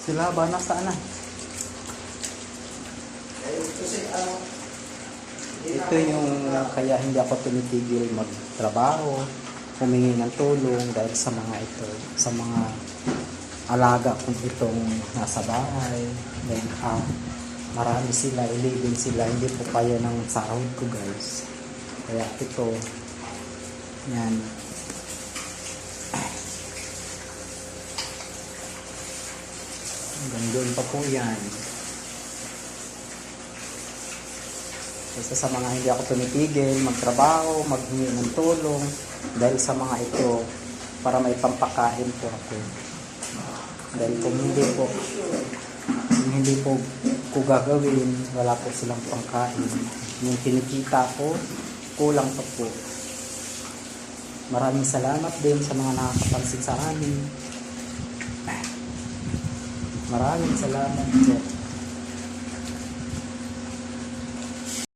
Sila ba nasaan na? Ito yung kaya hindi ako tumitigil magtrabaho, humingi ng tulong dahil sa mga ito, sa mga alaga kong itong nasa bahay. Dahil marami sila, 11 sila, hindi po kaya ng sahod ko guys. Kaya ito, yan. Hanggang doon pa po yan. Kasi sa mga hindi ako tumitigil, magtrabaho, maghingi ng tulong, dahil sa mga ito, para may pampakain po ako. Dahil kung hindi po ko gagawin, wala po silang pangkain. Yung kinikita ko, kulang pa po. Maraming salamat din sa mga nakakapansin sa amin. Maraming salamat po.